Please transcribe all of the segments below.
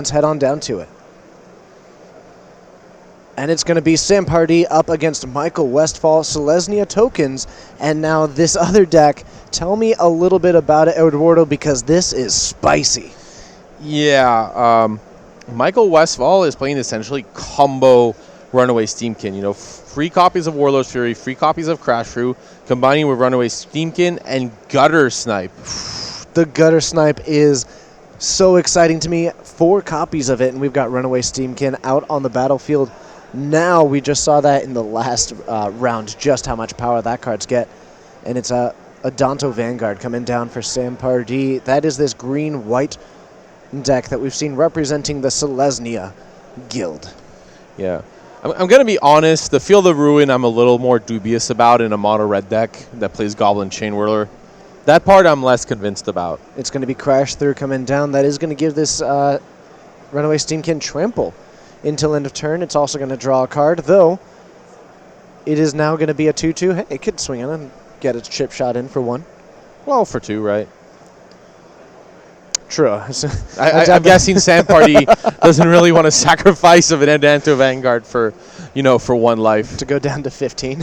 Let's head on down to it. And it's going to be Sam Pardee up against Michael Westfall, Selesnya tokens, and now this other deck. Tell me a little bit about it, Eduardo, because this is spicy. Yeah, Michael Westfall is playing essentially combo Runaway Steamkin. You know, free copies of Warlord's Fury, free copies of Crash Shrew, combining with Runaway Steamkin and Gutter Snipe. The Gutter Snipe is so exciting to me. 4 copies of it, and we've got Runaway Steamkin out on the battlefield. Now we just saw that in the last round, just how much power that card's get. And it's a Danto Vanguard coming down for Sam Pardee. That is this green-white deck that we've seen representing the Selesnya guild. Yeah. I'm going to be honest, the Field of Ruin I'm a little more dubious about in a mono-red deck that plays Goblin Chain Whirler. That part I'm less convinced about. It's going to be Crash Through coming down. That is going to give this Runaway Steamkin trample until end of turn. It's also going to draw a card, though it is now going to be a 2-2. Hey, it could swing in and get its chip shot in for 1. Well, for 2, right? True. I'm guessing Sam Pardee doesn't really want to sacrifice of an Danto Vanguard for 1 life. To go down to 15.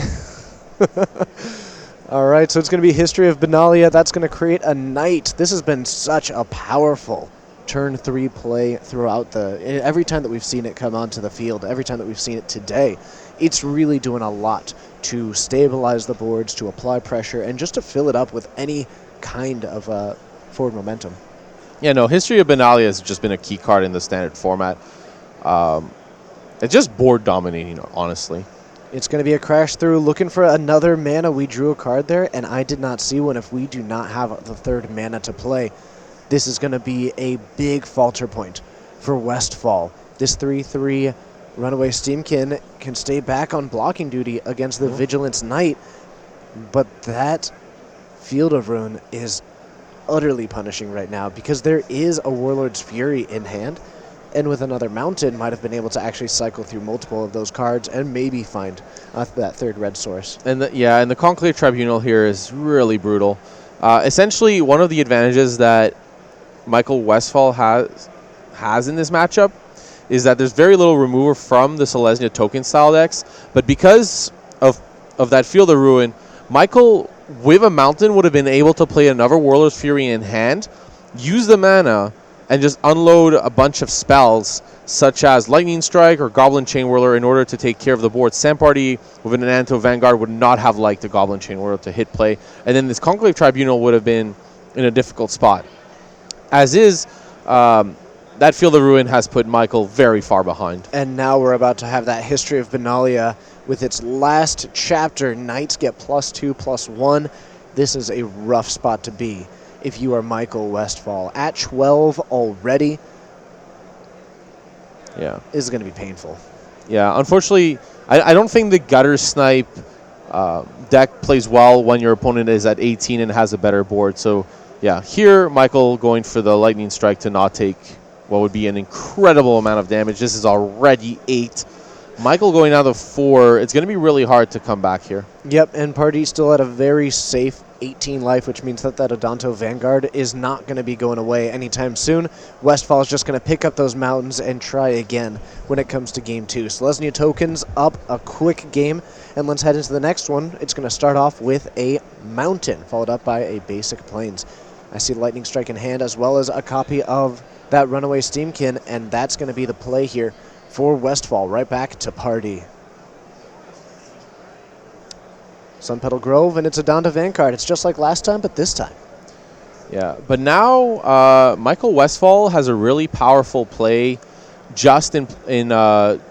All right, so it's going to be History of Benalia. That's going to create a Knight. This has been such a powerful turn 3 play throughout every time that we've seen it come onto the field, every time that we've seen it today. It's really doing a lot to stabilize the boards, to apply pressure, and just to fill it up with any kind of forward momentum. Yeah, no, History of Benalia has just been a key card in the standard format. It's just board dominating, honestly. It's going to be a Crash Through looking for another mana. We drew a card there, and I did not see one. If we do not have the 3rd mana to play, this is going to be a big falter point for Westfall. This 3/3 Runaway Steamkin can stay back on blocking duty against the Vigilance Knight, but that Field of Ruin is utterly punishing right now because there is a Warlord's Fury in hand, and with another Mountain might have been able to actually cycle through multiple of those cards and maybe find that 3rd red source. And the Conclave Tribunal here is really brutal. Essentially, one of the advantages that Michael Westfall has in this matchup is that there's very little remover from the Selesnya token style decks, but because of that Field of Ruin, Michael with a Mountain would have been able to play another Warlord's Fury in hand, use the mana, and just unload a bunch of spells such as Lightning Strike or Goblin Chain Whirler in order to take care of the board. Sam Pardee with an Danto Vanguard would not have liked the Goblin Chain Whirler to hit play, and then this Conclave Tribunal would have been in a difficult spot. As is, that Field of Ruin has put Michael very far behind. And now we're about to have that History of Benalia with its last chapter. Knights get +2/+1. This is a rough spot to be if you are Michael Westfall. At 12 already. Yeah. This is going to be painful. Yeah, unfortunately, I don't think the Gutter Snipe deck plays well when your opponent is at 18 and has a better board. So, yeah, here Michael going for the Lightning Strike to not take what would be an incredible amount of damage. This is already 8. Michael going down to 4. It's going to be really hard to come back here. Yep, and Pardee still at a very safe 18 life, which means that Danto Vanguard is not going to be going away anytime soon. Westfall is just going to pick up those mountains and try again when it comes to game 2. Selesnya tokens up a quick game, and let's head into the next one. It's going to start off with a mountain, followed up by a basic plains. I see Lightning Strike in hand, as well as a copy of that Runaway Steamkin, and that's going to be the play here for Westfall. Right back to Pardee. Sunpetal Grove, and it's a Danto Vanguard. It's just like last time, but this time. Yeah, but now Michael Westfall has a really powerful play just in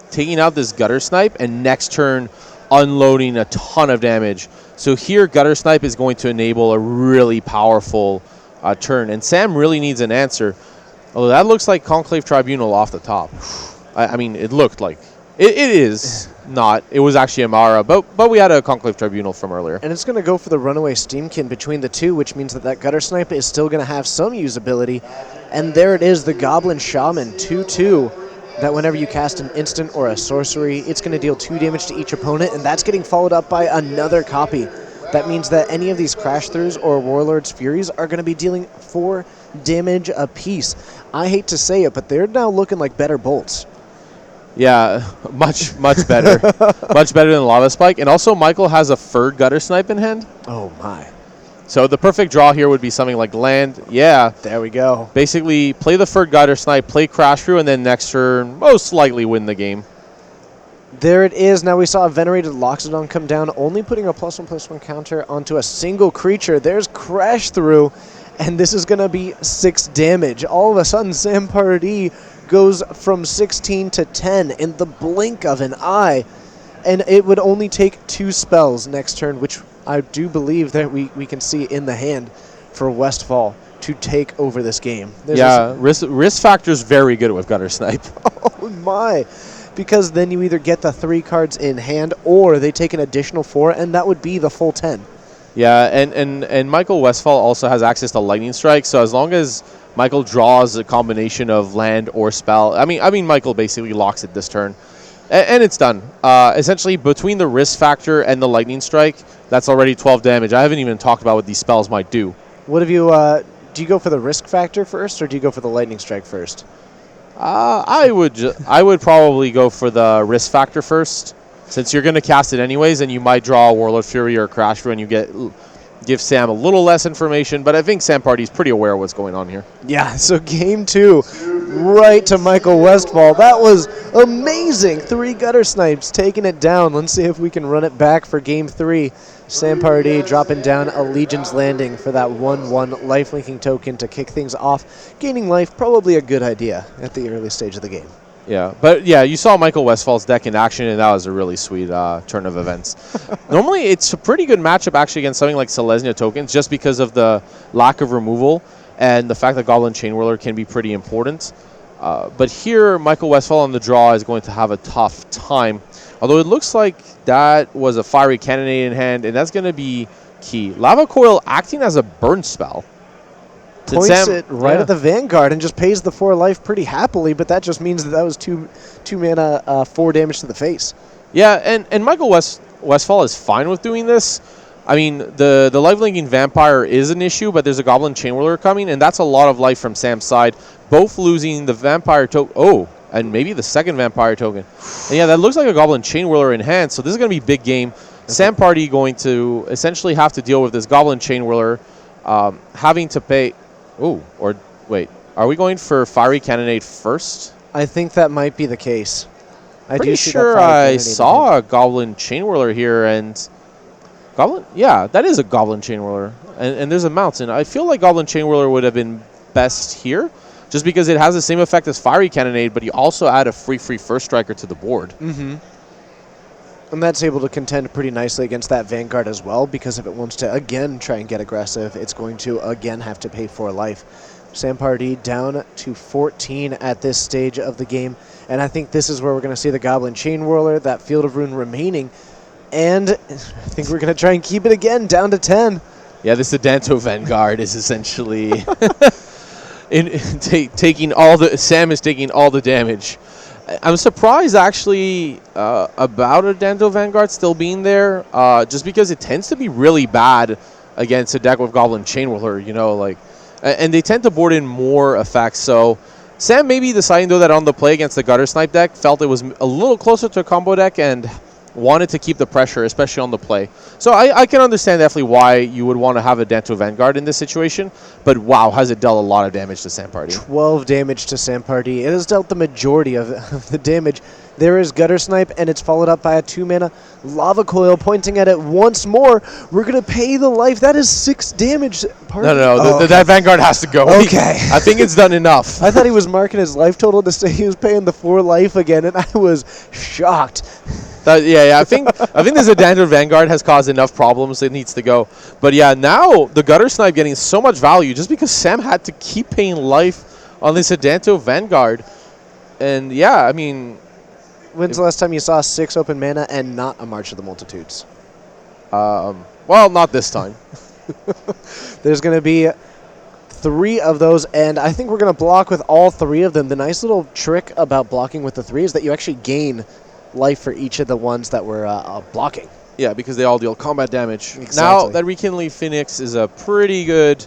taking out this Gutter Snipe and next turn unloading a ton of damage. So here Gutter Snipe is going to enable a really powerful turn, and Sam really needs an answer. Although that looks like Conclave Tribunal off the top. I mean, it looked like. It is not. It was actually Amara, but we had a Conclave Tribunal from earlier. And it's going to go for the Runaway Steamkin between the two, which means that Gutter Snipe is still going to have some usability. And there it is, the Goblin Shaman, 2/2, that whenever you cast an instant or a sorcery, it's going to deal 2 damage to each opponent, and that's getting followed up by another copy That means that any of these Crash Throughs or Warlord's Furies are going to be dealing 4 damage apiece. I hate to say it, but they're now looking like better bolts. Yeah, much better. Much better than Lava Spike. And also, Michael has a Furred Gutter Snipe in hand. Oh, my. So the perfect draw here would be something like land. Yeah. There we go. Basically, play the Furred Gutter Snipe, play Crash Through, and then next turn, most likely win the game. There it is. Now we saw a Venerated Loxodon come down, only putting a +1/+1 counter onto a single creature. There's Crash Through, and this is going to be 6 damage. All of a sudden, Sam Pardee goes from 16 to 10 in the blink of an eye, and it would only take 2 spells next turn, which I do believe that we can see in the hand for Westfall to take over this game. Risk factor's very good with Gutter Snipe. Oh my. Because then you either get the 3 cards in hand or they take an additional 4, and that would be the full 10. Yeah, and Michael Westfall also has access to Lightning Strike, so as long as Michael draws a combination of land or spell, I mean Michael basically locks it this turn, and it's done. Essentially, between the Risk Factor and the Lightning Strike, that's already 12 damage. I haven't even talked about what these spells might do. What have you, do you go for the Risk Factor first, or do you go for the Lightning Strike first? I would probably go for the Risk Factor first, since you're going to cast it anyways, and you might draw a Warlord Fury or a Crash Through, and you give Sam a little less information, but I think Sam Pardee's pretty aware of what's going on here. Yeah, so game 2, right to Michael Westfall. That was amazing. 3 Gutter Snipes taking it down. Let's see if we can run it back for game 3. Sam Pardee dropping down a Legion's Landing for that 1/1 life-linking token to kick things off. Gaining life, probably a good idea at the early stage of the game. Yeah, but yeah, you saw Michael Westfall's deck in action, and that was a really sweet turn of events. Normally, it's a pretty good matchup actually against something like Selesnya tokens, just because of the lack of removal and the fact that Goblin Chainwhirler can be pretty important. But here, Michael Westfall on the draw is going to have a tough time. Although it looks like that was a Fiery Cannonade in hand, and that's going to be key. Lava Coil acting as a burn spell. Points it right at the Vanguard and just pays the 4 life pretty happily, but that just means that was 2 mana, 4 damage to the face. Yeah, and Michael Westfall is fine with doing this. I mean, the life-linking Vampire is an issue, but there's a Goblin Chainwhirler coming, and that's a lot of life from Sam's side. Both losing the Vampire token. Oh, and maybe the second Vampire token. And yeah, that looks like a Goblin Chainwhirler in hand, so this is going to be a big game. Sam Pardee going to essentially have to deal with this Goblin Chainwhirler, having to pay... Oh, or wait, are we going for Fiery Cannonade first? I think that might be the case. Pretty sure I saw a Goblin Chainwhirler here, and... Goblin? Yeah, that is a Goblin Chainwhirler. And there's a mountain. I feel like Goblin Chainwhirler would have been best here, just because it has the same effect as Fiery Cannonade, but you also add a free First Striker to the board. Mm-hmm. And that's able to contend pretty nicely against that Vanguard as well, because if it wants to, again, try and get aggressive, it's going to, again, have to pay 4 life. Sam Pardee down to 14 at this stage of the game, and I think this is where we're going to see the Goblin Chainwhirler, that Field of Ruin remaining, and I think we're going to try and keep it again down to 10. Yeah, this Adanto Vanguard is essentially taking all the... Sam is taking all the damage. I'm surprised, actually, about Adanto Vanguard still being there, just because it tends to be really bad against a deck with Goblin Chainwhirler, you know, like... And they tend to board in more effects, so... Sam maybe deciding, though, that on the play against the Gutter Snipe deck, felt it was a little closer to a combo deck, and wanted to keep the pressure, especially on the play. So I can understand definitely why you would want to have a Adanto Vanguard in this situation, but wow, has it dealt a lot of damage to Sam Pardee. 12 damage to Sam Pardee. It has dealt the majority of the damage. There is Gutter Snipe, and it's followed up by a 2-mana Lava Coil, pointing at it once more. We're going to pay the life. That is 6 damage. No, that Vanguard has to go. Okay. I think it's done enough. I thought he was marking his life total to say he was paying the 4 life again, and I was shocked. I think this Adanto Vanguard has caused enough problems. It needs to go. But yeah, now the Gutter Snipe getting so much value just because Sam had to keep paying life on this Adanto Vanguard. And yeah, I mean... When's the last time you saw 6 open mana and not a March of the Multitudes? Well, not this time. There's going to be 3 of those, and I think we're going to block with all 3 of them. The nice little trick about blocking with the 3 is that you actually gain life for each of the ones that we're blocking. Yeah, because they all deal combat damage. Exactly. Now, that Rekindling Phoenix is a pretty good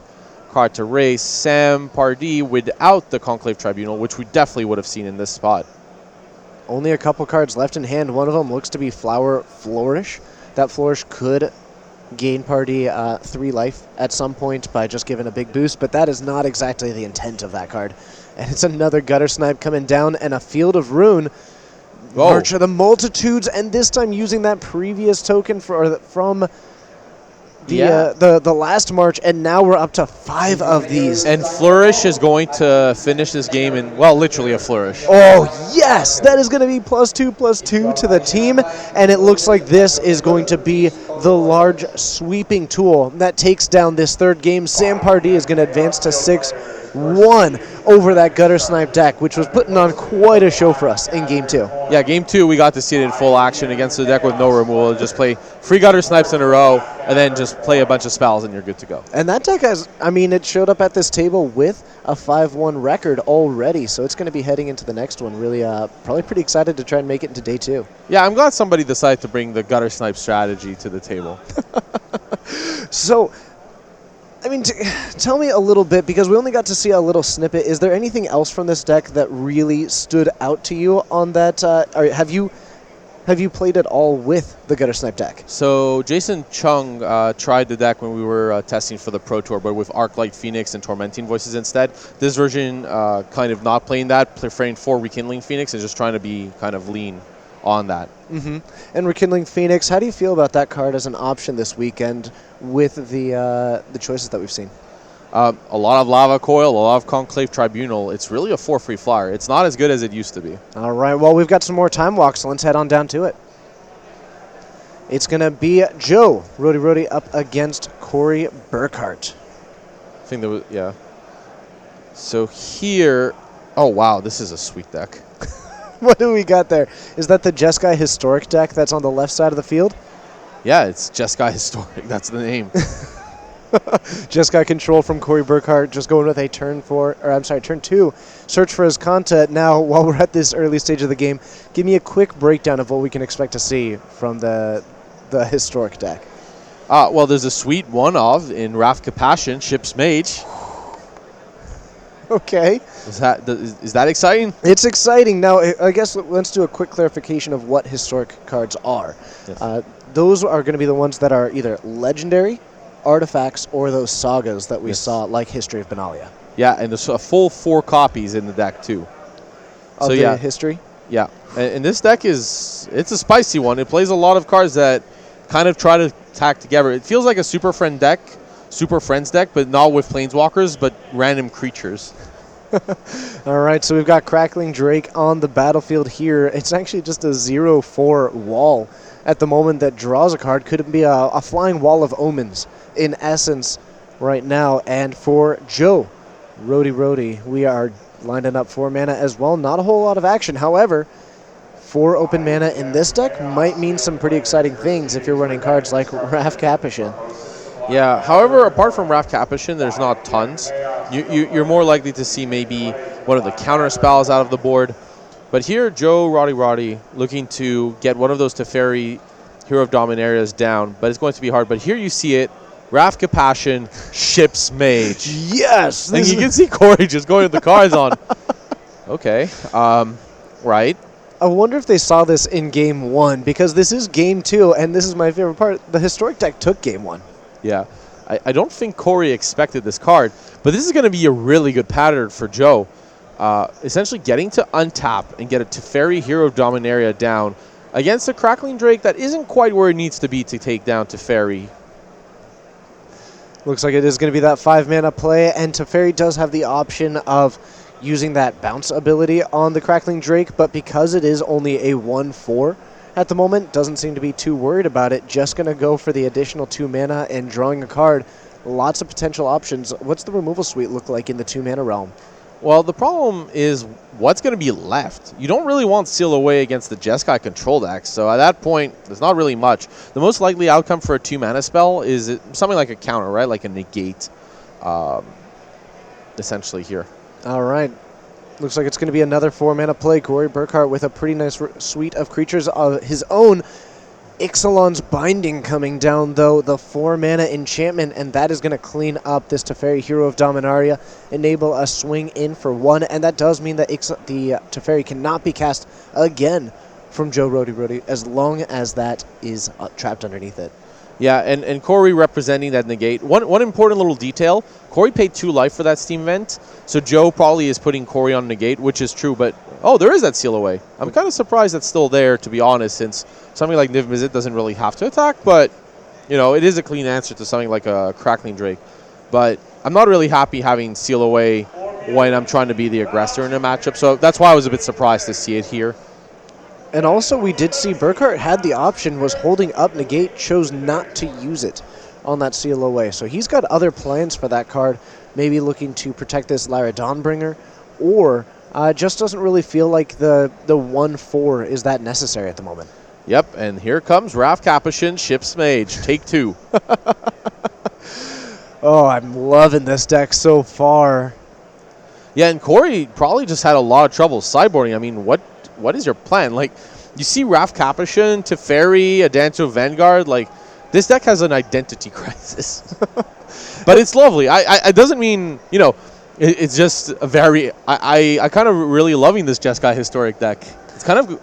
card to race. Sam Pardee without the Conclave Tribunal, which we definitely would have seen in this spot. Only a couple cards left in hand. One of them looks to be Flower Flourish. That Flourish could gain Pardee 3 life at some point by just giving a big boost, but that is not exactly the intent of that card. And it's another Gutter Snipe coming down and a Field of Ruin. Whoa. March of the Multitudes, and this time using that previous token from the last March, and now we're up to 5 of these. And Flourish is going to finish this game in, well, literally a Flourish. Oh, yes! That is going to be +2/+2 to the team, and it looks like this is going to be the large sweeping tool that takes down this third game. Sam Pardee is going to advance to 6-1 over that Gutter Snipe deck, which was putting on quite a show for us in Game 2. Yeah, Game 2, we got to see it in full action against a deck with no removal. Just play 3 Gutter Snipes in a row, and then just play a bunch of spells, and you're good to go. And that deck has, it showed up at this table with a 5-1 record already, so it's going to be heading into the next one. Really, probably pretty excited to try and make it into day 2. Yeah, I'm glad somebody decided to bring the Gutter Snipe strategy to the table. So, tell me a little bit, because we only got to see a little snippet. Is there anything else from this deck that really stood out to you on that? Or have you played at all with the Gutter Snipe deck? So Jason Chung tried the deck when we were testing for the Pro Tour, but with Arclight Phoenix and Tormenting Voices instead. This version kind of not playing that, preferring 4 Rekindling Phoenix and just trying to be kind of lean on that. Mm-hmm. And Rekindling Phoenix, how do you feel about that card as an option this weekend with the choices that we've seen? A lot of Lava Coil, a lot of Conclave Tribunal. It's really a 4-free flyer. It's not as good as it used to be. All right, well, we've got some more time walks, so let's head on down to it. It's going to be Joe Rody up against Corey Burkhart. I think that was, yeah. So here, oh wow, this is a sweet deck. What do we got there? Is that the Jeskai Historic deck that's on the left side of the field? Yeah, it's Jeskai Historic. That's the name. Jeskai Control from Corey Burkhart, just going with a turn 2. Search for his content. Now, while we're at this early stage of the game, give me a quick breakdown of what we can expect to see from the Historic deck. Well, there's a sweet one-of in Ravka Passion, Ship's Mage. Okay. Is that exciting? It's exciting. Now, I guess let's do a quick clarification of what Historic cards are. Yes. Those are going to be the ones that are either legendary, artifacts, or those sagas that we saw, like History of Benalia. Yeah, and there's a full 4 copies in the deck, too. Of so, the yeah. History? Yeah. And this deck it's a spicy one. It plays a lot of cards that kind of try to tack together. It feels like a Super Friends deck, but not with Planeswalkers, but random creatures. All right, so we've got Crackling Drake on the battlefield here. It's actually just a 0/4 wall at the moment that draws a card. Could it be a flying wall of omens in essence right now? And for Joe Rody, we are lining up 4 mana as well. Not a whole lot of action. However, 4 open mana in this deck might mean some pretty exciting things if you're running cards like Wrath Capuchin. Yeah, however, apart from Wrath Capuchin, there's not tons. You're more likely to see maybe one of the counter spells out of the board. But here, Joe Roddy looking to get one of those Teferi Hero of Dominarias down, but it's going to be hard. But here you see it, Wrath Capuchin, Ship's Mage. Yes! And you can see Corey just going with the cards on. Okay, right. I wonder if they saw this in Game 1, because this is Game 2, and this is my favorite part. The Historic deck took Game 1. Yeah, I don't think Corey expected this card, but this is going to be a really good pattern for Joe. Essentially getting to untap and get a Teferi Hero of Dominaria down against a Crackling Drake that isn't quite where it needs to be to take down Teferi. Looks like it is going to be that 5 mana play, and Teferi does have the option of using that bounce ability on the Crackling Drake, but because it is only a 1/4 at the moment, doesn't seem to be too worried about it. Just going to go for the additional 2 mana and drawing a card. Lots of potential options. What's the removal suite look like in the 2 mana realm? Well, the problem is what's going to be left. You don't really want Seal Away against the Jeskai control deck, so at that point, there's not really much. The most likely outcome for a 2 mana spell is something like a counter, right? Like a negate, essentially here. All right. Looks like it's going to be another 4 mana play. Corey Burkhart with a pretty nice suite of creatures of his own. Ixalan's Binding coming down, though, the 4-mana enchantment, and that is going to clean up this Teferi, Hero of Dominaria, enable a swing in for 1, and that does mean that the Teferi cannot be cast again from Joe Rody as long as that is trapped underneath it. Yeah, and Corey representing that negate. One important little detail, Corey paid 2 life for that Steam event, so Joe probably is putting Corey on negate, which is true, but there is that Seal Away. I'm kind of surprised that's still there, to be honest, since something like Niv Mizzet doesn't really have to attack, but, it is a clean answer to something like a Crackling Drake. But I'm not really happy having Seal Away when I'm trying to be the aggressor in a matchup, so that's why I was a bit surprised to see it here. And also, we did see Burkhart had the option, was holding up negate, chose not to use it on that Seal Away. So he's got other plans for that card, maybe looking to protect this Lyra Dawnbringer, or just doesn't really feel like the 1/4 is that necessary at the moment. Yep, and here comes Raf Capuchin, Ship's Mage, take 2. Oh, I'm loving this deck so far. Yeah, and Corey probably just had a lot of trouble sideboarding. I mean, what is your plan? Like, you see Raf Capuchin, Teferi, Adanto Vanguard. Like, this deck has an identity crisis. But it's lovely. It doesn't mean, it's just a very... I kind of really loving this Jeskai Historic deck. It's kind of...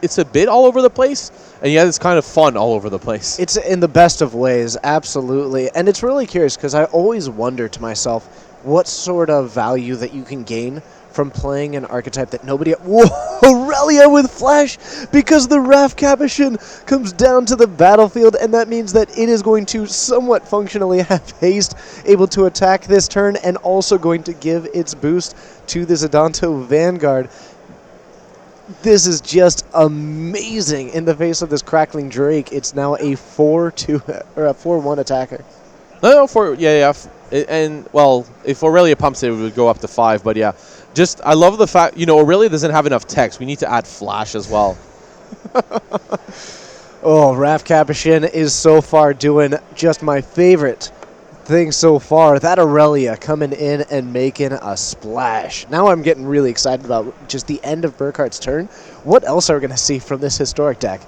it's a bit all over the place, and yet it's kind of fun all over the place. It's in the best of ways, absolutely. And it's really curious, because I always wonder to myself what sort of value that you can gain from playing an archetype that nobody... Whoa, Aurelia with Flash! Because the Raf Capuchin comes down to the battlefield, and that means that it is going to somewhat functionally have haste, able to attack this turn, and also going to give its boost to this Adanto Vanguard. This is just amazing in the face of this Crackling Drake. It's now a 4-1 attacker. No, and, well, if Aurelia pumps it would go up to 5, but yeah. Just, I love the fact, Aurelia doesn't have enough text. We need to add Flash as well. Oh, Raf Capuchin is so far doing just my favorite thing so far. That Aurelia coming in and making a splash. Now I'm getting really excited about just the end of Burkhart's turn. What else are we going to see from this historic deck?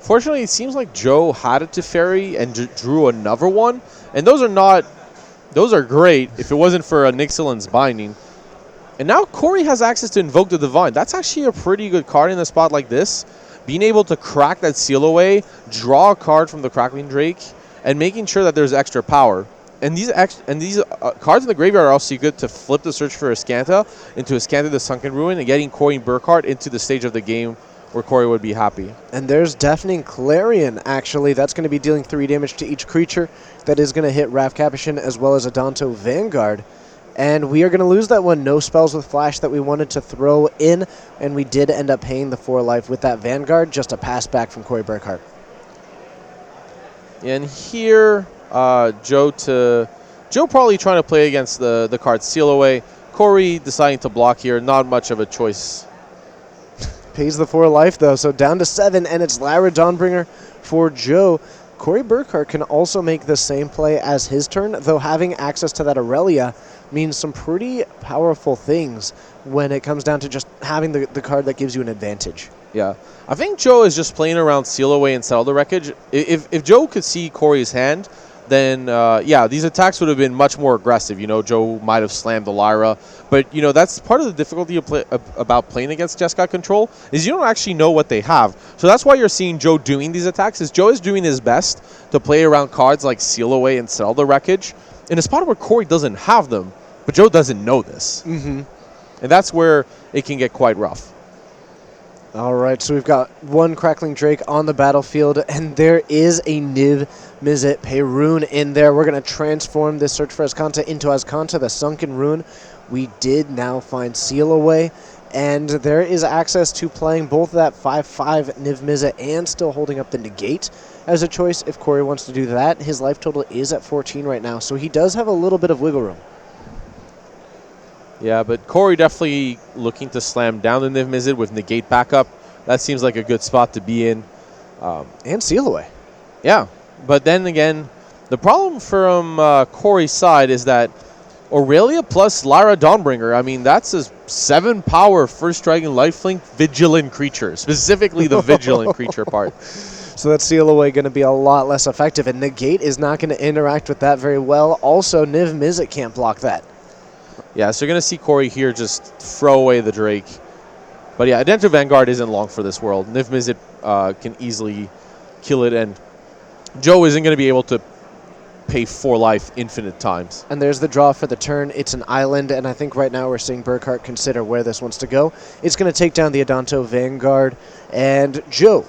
Fortunately, it seems like Joe had a Teferi and drew another one. And those are great if it wasn't for Ixalan's Binding. And now Corey has access to Invoke the Divine. That's actually a pretty good card in a spot like this. Being able to crack that Seal Away, draw a card from the Crackling Drake, and making sure that there's extra power. And these cards in the graveyard are also good to flip the Search for Iskanta into Iskanta the Sunken Ruin and getting Corey and Burkhart into the stage of the game where Corey would be happy. And there's Deafening Clarion, actually. That's going to be dealing 3 damage to each creature. That is going to hit Raf Capuchin as well as Adanto Vanguard. And we are going to lose that one. No spells with Flash that we wanted to throw in, and we did end up paying the 4 life with that Vanguard. Just a pass back from Corey Burkhart. And here, Joe probably trying to play against the card Seal Away. Corey deciding to block here. Not much of a choice. Pays the 4 life, though, so down to 7, and it's Lyra Dawnbringer for Joe. Corey Burkhart can also make the same play as his turn, though having access to that Aurelia means some pretty powerful things when it comes down to just having the card that gives you an advantage. Yeah. I think Joe is just playing around Seal Away and Settle the Wreckage. If Joe could see Corey's hand, then, these attacks would have been much more aggressive. Joe might have slammed the Lyra. But, that's part of the difficulty about playing against Jeskai Control is you don't actually know what they have. So that's why you're seeing Joe doing these attacks, is Joe is doing his best to play around cards like Seal Away and Settle the Wreckage in a spot where Corey doesn't have them. But Joe doesn't know this. Mm-hmm. And that's where it can get quite rough. All right, so we've got 1 Crackling Drake on the battlefield, and there is a Niv Mizzet Perun in there. We're going to transform this Search for Azcanta into Azcanta, the Sunken Rune. We did now find Seal Away, and there is access to playing both that 5/5 Niv Mizzet and still holding up the Negate as a choice if Corey wants to do that. His life total is at 14 right now, so he does have a little bit of wiggle room. Yeah, but Corey definitely looking to slam down the Niv Mizzet with Negate backup. That seems like a good spot to be in. And Seal Away. Yeah, but then again, the problem from Corey's side is that Aurelia plus Lyra Dawnbringer, I mean, that's a 7-power first dragon lifelink vigilant creature, specifically the vigilant creature part. So that seal away going to be a lot less effective, and Negate is not going to interact with that very well. Also, Niv Mizzet can't block that. Yeah, so you're going to see Corey here just throw away the Drake. But yeah, Adento Vanguard isn't long for this world. Niv Mizzet can easily kill it, and Joe isn't going to be able to pay 4 life infinite times. And there's the draw for the turn. It's an island, and I think right now we're seeing Burkhart consider where this wants to go. It's going to take down the Adonto Vanguard, and Joe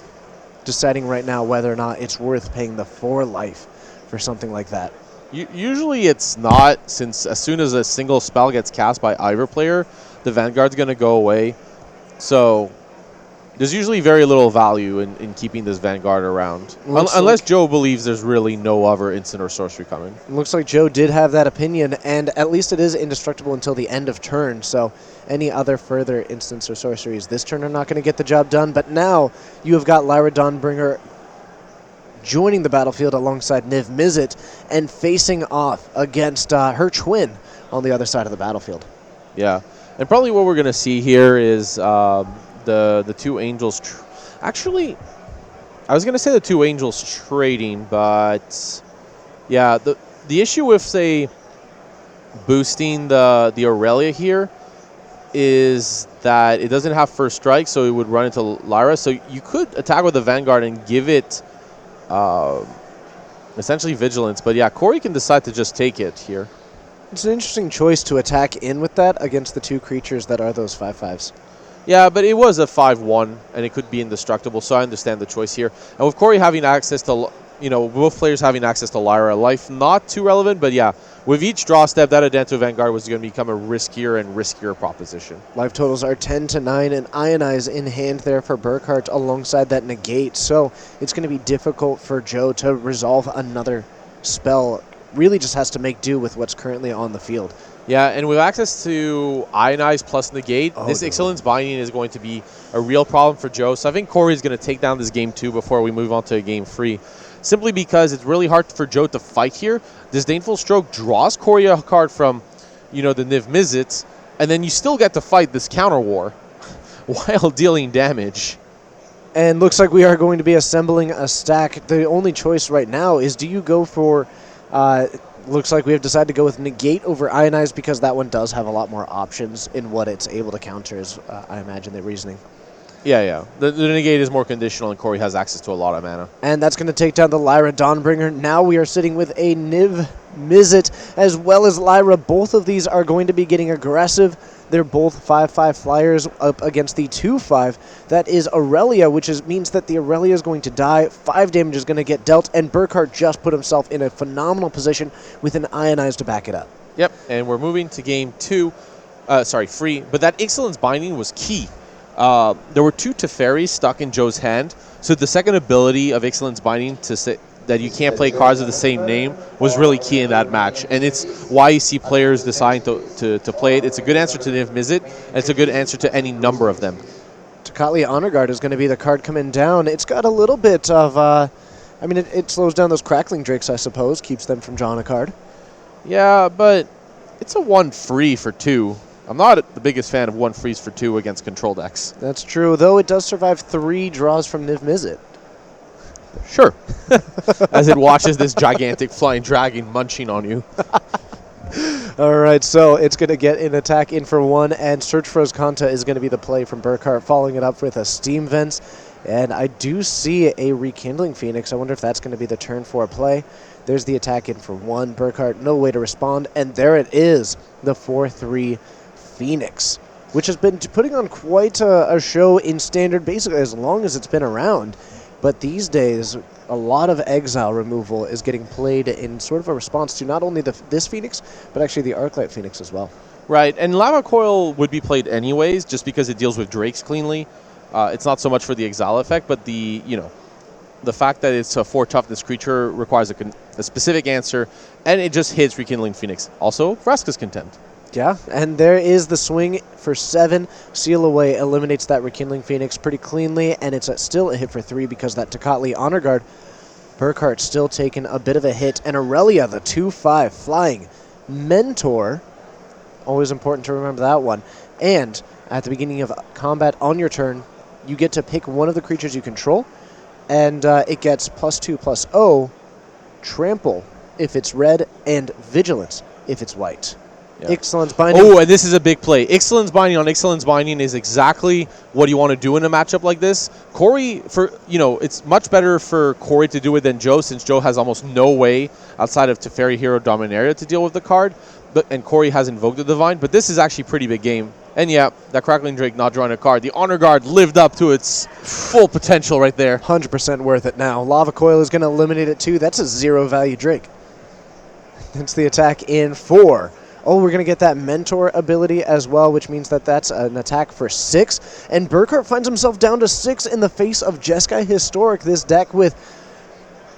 deciding right now whether or not it's worth paying the 4 life for something like that. Usually it's not, since as soon as a single spell gets cast by either player, the Vanguard's going to go away. So there's usually very little value in keeping this Vanguard around. Unless Joe believes there's really no other instant or sorcery coming. Looks like Joe did have that opinion, and at least it is indestructible until the end of turn, so any other further instants or sorceries this turn are not going to get the job done. But now you have got Lyra Dawnbringer joining the battlefield alongside Niv Mizzet and facing off against her twin on the other side of the battlefield. Yeah, and probably what we're going to see here is the two angels. Actually, I was going to say the two angels trading, but yeah, the issue with, say, boosting the Aurelia here is that it doesn't have first strike, so it would run into Lyra. So you could attack with the Vanguard and give it essentially vigilance. But yeah, Corey can decide to just take it here. It's an interesting choice to attack in with that against the two creatures that are those 5/5s. Yeah, but it was a 5/1, and it could be indestructible, so I understand the choice here. And with Corey having access to, both players having access to Lyra, life not too relevant, but yeah, with each draw step, that Adento Vanguard was going to become a riskier and riskier proposition. Life totals are 10-9, and Ionize in hand there for Burkhart alongside that Negate, so it's going to be difficult for Joe to resolve another spell. Really just has to make do with what's currently on the field. Yeah, and with access to Ionize plus Negate, this Excellence Binding is going to be a real problem for Joe. So I think Corey is going to take down this game 2 before we move on to game 3. Simply because it's really hard for Joe to fight here. Disdainful Stroke draws Corey a card from, the Niv Mizzet, and then you still get to fight this counter war while dealing damage. And looks like we are going to be assembling a stack. The only choice right now is, do you go for... looks like we have decided to go with Negate over Ionize because that one does have a lot more options in what it's able to counter, is I imagine the reasoning. Yeah. The Negate is more conditional, and Corey has access to a lot of mana. And that's going to take down the Lyra Dawnbringer. Now we are sitting with a Niv Mizzet as well as Lyra. Both of these are going to be getting aggressive. They're both 5/5 flyers up against the 2/5. That is Aurelia, which means that the Aurelia is going to die. 5 damage is going to get dealt, and Burkhart just put himself in a phenomenal position with an Ionize to back it up. Yep, and we're moving to game 3, but that Excellence Binding was key. There were 2 Teferis stuck in Joe's hand, so the second ability of Excellence Binding to say that you can't play cards of the same name was really key in that match, and it's why you see players deciding to play it. It's a good answer to Niv Mizzet, and it's a good answer to any number of them. Takatli Honor Guard is going to be the card coming down. It's got a little bit of, it slows down those Crackling Drakes, I suppose, keeps them from drawing a card. Yeah, but it's a 1 free for 2. I'm not the biggest fan of 1 freeze for 2 against control decks. That's true, though it does survive 3 draws from Niv Mizzet. Sure. As it watches this gigantic flying dragon munching on you. All right, so it's going to get an attack in for 1, and Search for Azcanta is going to be the play from Burkhart, following it up with a Steam Vents. And I do see a Rekindling Phoenix. I wonder if that's going to be the turn 4 play. There's the attack in for 1. Burkhart, no way to respond. And there it is, the 4/3 Phoenix, which has been putting on quite a show in Standard basically as long as it's been around. But these days, a lot of exile removal is getting played in sort of a response to not only this Phoenix, but actually the Arclight Phoenix as well. Right, and Lava Coil would be played anyways, just because it deals with Drakes cleanly. It's not so much for the exile effect, but the fact that it's a 4 toughness creature requires a specific answer, and it just hits Rekindling Phoenix. Also, Vraska's Contempt. Yeah, and there is the swing for 7. Seal Away eliminates that Rekindling Phoenix pretty cleanly, and it's still a hit for 3 because that Takatli Honor Guard. Burkhart still taking a bit of a hit, and Aurelia, the 2/5 flying Mentor. Always important to remember that one. And at the beginning of combat on your turn, you get to pick one of the creatures you control, and it gets +2/+0, trample if it's red, and vigilance if it's white. Yeah. Ixalan's Binding. Oh, and this is a big play. Ixalan's Binding on Ixalan's Binding is exactly what you want to do in a matchup like this. Corey, it's much better for Corey to do it than Joe, since Joe has almost no way outside of Teferi Hero Dominaria to deal with the card, and Corey has invoked the Divine. But this is actually a pretty big game. And yeah, that Crackling Drake not drawing a card. The Honor Guard lived up to its full potential right there. 100% worth it now. Lava Coil is going to eliminate it too. That's a 0-value Drake. That's the attack in 4. Oh, we're going to get that Mentor ability as well, which means that that's an attack for 6. And Burkhart finds himself down to 6 in the face of Jeskai Historic, this deck with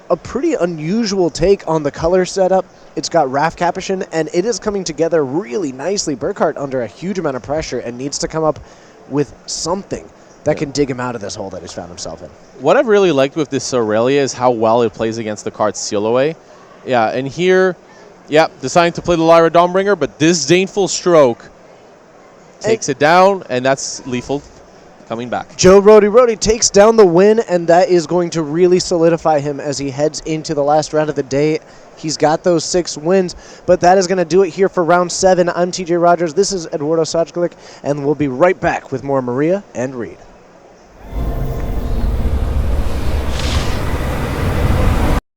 a pretty unusual take on the color setup. It's got Wrath Capuchin, and it is coming together really nicely. Burkhart under a huge amount of pressure and needs to come up with something that can dig him out of this hole that he's found himself in. What I've really liked with this Aurelia is how well it plays against the card Seal Away. Yeah, and here... yeah, deciding to play the Lyra Dawnbringer, but Disdainful Stroke takes it down, and that's lethal coming back. Joe Rody takes down the win, and that is going to really solidify him as he heads into the last round of the day. He's got those 6 wins, but that is going to do it here for round 7. I'm TJ Rogers. This is Eduardo Sajgalik, and we'll be right back with more Maria and Reed.